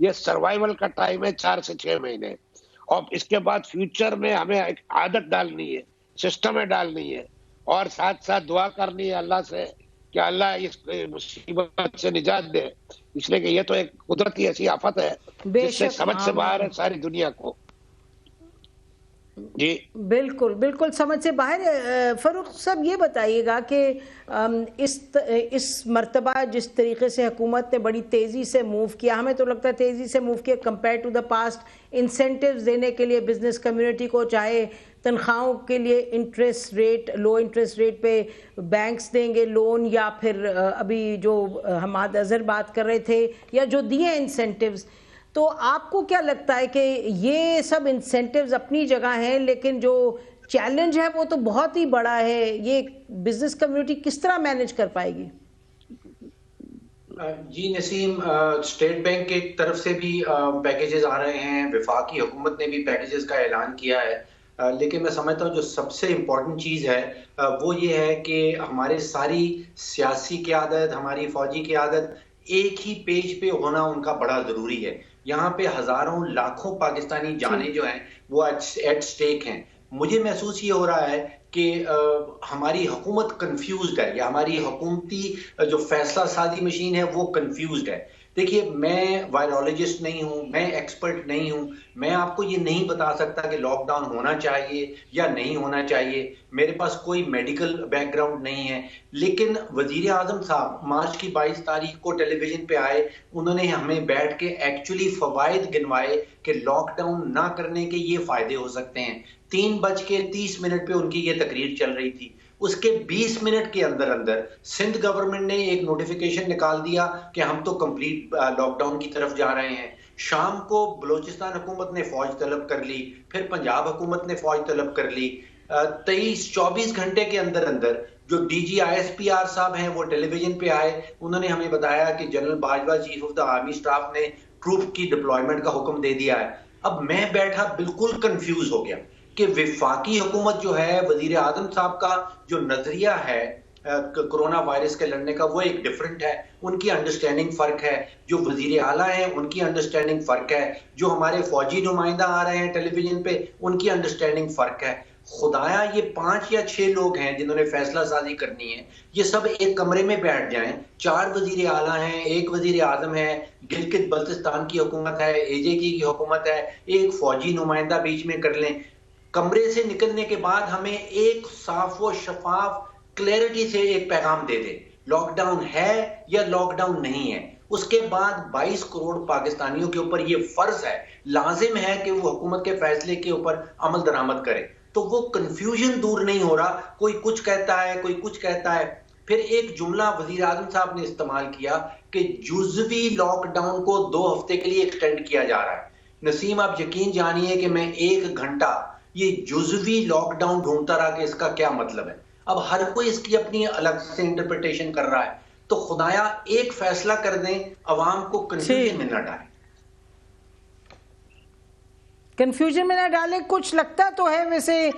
یہ سروائیول کا ٹائم ہے 4 سے 6 مہینے, اور اس کے بعد فیوچر میں ہمیں ایک عادت ڈالنی ہے, سسٹم میں ڈالنی ہے, اور ساتھ ساتھ دعا کرنی ہے اللہ سے کہ اللہ اس مصیبت سے نجات دے, اس لیے کہ یہ تو ایک قدرتی ایسی آفت ہے جس سے سمجھ سے باہر ہے ساری دنیا کو. جی بالکل بالکل سمجھ سے باہر. فاروق صاحب یہ بتائیے گا کہ اس مرتبہ جس طریقے سے حکومت نے بڑی تیزی سے موو کیا, ہمیں تو لگتا ہے تیزی سے موو کیا compare to the past, incentives دینے کے لیے بزنس کمیونٹی کو, چاہے تنخواہوں کے لیے انٹرسٹ ریٹ, لو انٹرسٹ ریٹ پہ بینکس دیں گے لون, یا پھر ابھی جو حماد اظہر بات کر رہے تھے, یا جو دیے انسینٹیوز. تو آپ کو کیا لگتا ہے کہ یہ سب انسینٹیوز اپنی جگہ ہیں, لیکن جو چیلنج ہے وہ تو بہت ہی بڑا ہے, یہ بزنس کمیونٹی کس طرح مینیج کر پائے گی؟ جی نسیم, اسٹیٹ بینک کی طرف سے بھی پیکیجز آ رہے ہیں, وفاقی حکومت نے بھی پیکیجز کا اعلان کیا ہے, لیکن میں سمجھتا ہوں جو سب سے امپورٹنٹ چیز ہے وہ یہ ہے کہ ہمارے ساری سیاسی قیادت, ہماری فوجی قیادت ایک ہی پیج پہ ہونا ان کا بڑا ضروری ہے. یہاں پہ ہزاروں لاکھوں پاکستانی جانیں جو ہیں وہ ایٹ سٹیک ہیں. مجھے محسوس یہ ہو رہا ہے کہ ہماری حکومت کنفیوزڈ ہے, یا ہماری حکومتی جو فیصلہ سازی مشین ہے وہ کنفیوزڈ ہے. دیکھیے, میں وائرولوجسٹ نہیں ہوں, میں ایکسپرٹ نہیں ہوں, میں آپ کو یہ نہیں بتا سکتا کہ لاک ڈاؤن ہونا چاہیے یا نہیں ہونا چاہیے, میرے پاس کوئی میڈیکل بیک گراؤنڈ نہیں ہے. لیکن وزیر اعظم صاحب مارچ کی 22 تاریخ کو ٹیلی ویژن پہ آئے, انہوں نے ہمیں بیٹھ کے ایکچولی فوائد گنوائے کہ لاک ڈاؤن نہ کرنے کے یہ فائدے ہو سکتے ہیں. 3:30 پہ ان کی یہ تقریر چل رہی تھی, اس کے 20 منٹ کے اندر اندر سندھ گورنمنٹ نے ایک نوٹیفیکیشن نکال دیا کہ ہم تو کمپلیٹ لاک ڈاؤن کی طرف جا رہے ہیں. شام کو بلوچستان حکومت نے فوج طلب کر لی, پھر پنجاب حکومت نے فوج طلب کر لی. 23-24 گھنٹے کے اندر اندر جو ڈی جی ISPR صاحب ہیں وہ ٹیلی ویژن پہ آئے, انہوں نے ہمیں بتایا کہ general Bajwa chief of the army staff نے ٹروپ کی ڈپلائمنٹ کا حکم دے دیا ہے. اب میں بیٹھا بالکل کنفیوز ہو گیا کہ وفاقی حکومت جو ہے, وزیر اعظم صاحب کا جو نظریہ ہے کرونا وائرس کے لڑنے کا وہ ایک ڈیفرنٹ ہے, ان کی انڈرسٹینڈنگ فرق ہے, جو وزیر اعلیٰ ہیں ان کی انڈرسٹینڈنگ فرق ہے, جو ہمارے فوجی نمائندہ آ رہے ہیں ٹیلی ویژن پہ ان کی انڈرسٹینڈنگ فرق ہے. خدایا یہ 5 یا 6 لوگ ہیں جنہوں نے فیصلہ سازی کرنی ہے, یہ سب ایک کمرے میں بیٹھ جائیں, 4 وزیر اعلیٰ ہیں, 1 وزیر اعظم ہے, گلگت بلتستان کی حکومت ہے, AJK کی حکومت ہے, ایک فوجی نمائندہ بیچ میں کر لیں. کمرے سے نکلنے کے بعد ہمیں ایک صاف و شفاف کلیئرٹی سے ایک پیغام دے دے, لاک ڈاؤن ہے یا لاک ڈاؤن نہیں ہے. اس کے بعد 22 کروڑ پاکستانیوں کے اوپر یہ فرض ہے, لازم ہے کہ وہ حکومت کے فیصلے کے اوپر عمل درآمد کرے. تو وہ کنفیوژن دور نہیں ہو رہا, کوئی کچھ کہتا ہے کوئی کچھ کہتا ہے. پھر ایک جملہ وزیر اعظم صاحب نے استعمال کیا کہ جزوی لاک ڈاؤن کو 2 ہفتے کے لیے ایکسٹینڈ کیا جا رہا ہے. نسیم, آپ یقین جانیے کہ میں 1 گھنٹہ یہ جزوی لاک ڈاؤن ڈھونڈتا رہا کہ اس کا کیا مطلب ہے. اب ہر کوئی اس کی اپنی الگ سے انٹرپریٹیشن کر رہا ہے, تو خدایا ایک فیصلہ کر دیں, عوام کو کنفیوژن میں نہ ڈالیں. کنفیوژن میں نہ ڈالیں. کچھ لگتا تو ہے ویسے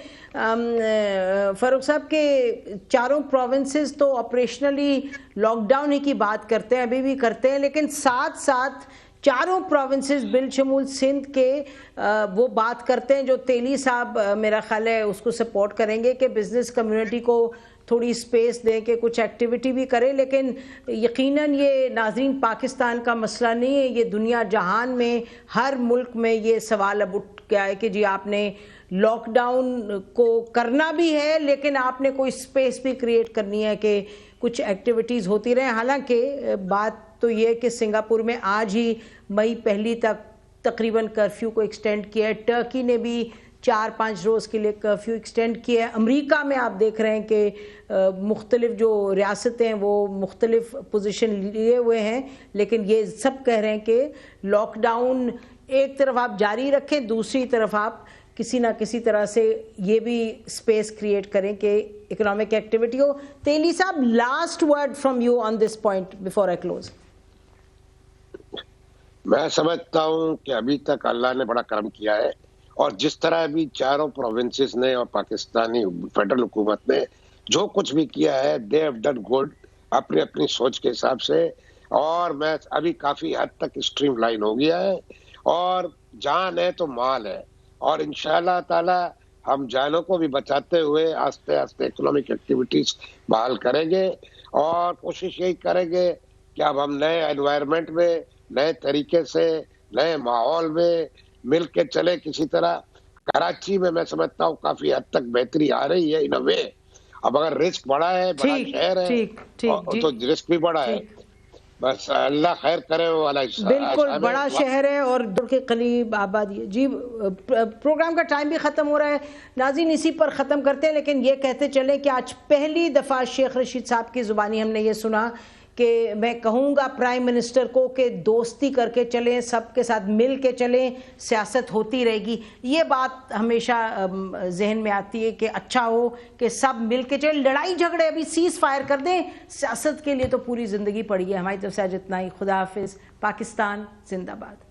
فاروق صاحب کے 4 پروونسز تو آپریشنلی لاک ڈاؤن ہی کی بات کرتے ہیں, ابھی بھی کرتے ہیں, لیکن ساتھ ساتھ 4 پروونسز بالشمول سندھ کے وہ بات کرتے ہیں جو تیلی صاحب میرا خیال ہے اس کو سپورٹ کریں گے کہ بزنس کمیونٹی کو تھوڑی سپیس دیں کہ کچھ ایکٹیویٹی بھی کرے. لیکن یقیناً یہ ناظرین پاکستان کا مسئلہ نہیں ہے, یہ دنیا جہان میں ہر ملک میں یہ سوال اب اٹھ گیا ہے کہ جی آپ نے لاک ڈاؤن کو کرنا بھی ہے, لیکن آپ نے کوئی سپیس بھی کریٹ کرنی ہے کہ کچھ ایکٹیویٹیز ہوتی رہیں. حالانکہ بات تو یہ کہ سنگاپور میں آج ہی مئی 1 تک تقریباً کرفیو کو ایکسٹینڈ کیا ہے. ٹرکی نے بھی 4-5 روز کے لیے کرفیو ایکسٹینڈ کیا ہے. امریکہ میں آپ دیکھ رہے ہیں کہ مختلف جو ریاستیں وہ مختلف پوزیشن لیے ہوئے ہیں, لیکن یہ سب کہہ رہے ہیں کہ لاک ڈاؤن ایک طرف آپ جاری رکھیں, دوسری طرف آپ کسی نہ کسی طرح سے یہ بھی سپیس کریٹ کریں کہ اکنامک ایکٹیویٹی ہو. Teli sahab, last word from you on this point before I close. میں سمجھتا ہوں کہ ابھی تک اللہ نے بڑا کرم کیا ہے, اور جس طرح ابھی 4 پروونسز نے اور پاکستانی فیڈرل حکومت نے جو کچھ بھی کیا ہے, دے ہیو ڈن گڈ اپنی اپنی سوچ کے حساب سے. اور میں ابھی کافی حد تک اسٹریم لائن ہو گیا ہے، اور جان ہے تو مال ہے، اور انشاءاللہ تعالی ہم جانوں کو بھی بچاتے ہوئے آہستہ آہستہ اکنامک ایکٹیویٹیز بحال کریں گے، اور کوشش یہی کریں گے کہ اب ہم نئے انوائرمنٹ میں، نئے طریقے سے، نئے ماحول میں مل کے چلے کسی طرح۔ کراچی میں سمجھتا ہوں کافی حد تک بہتری آ رہی ہے ان اے وے۔ اب اگر رسک بڑا ہے، بڑا شہر ہے تو رسک بھی بڑا ہے، بس اللہ خیر کرے والا حصہ۔ بالکل بڑا شہر ہے اور دور کے قریب آبادی ہے۔ جی پروگرام کا ٹائم بھی ختم ہو رہا ہے ناظرین، اسی پر ختم کرتے ہیں، لیکن یہ کہتے چلیں کہ آج پہلی دفعہ شیخ رشید صاحب کی زبانی ہم نے یہ سنا کہ میں کہوں گا پرائم منسٹر کو کہ دوستی کر کے چلیں، سب کے ساتھ مل کے چلیں، سیاست ہوتی رہے گی۔ یہ بات ہمیشہ ذہن میں آتی ہے کہ اچھا ہو کہ سب مل کے چلیں، لڑائی جھگڑے ابھی سیز فائر کر دیں، سیاست کے لیے تو پوری زندگی پڑی ہے۔ ہماری طرف سے آج اتنا ہی، خدا حافظ، پاکستان زندہ باد۔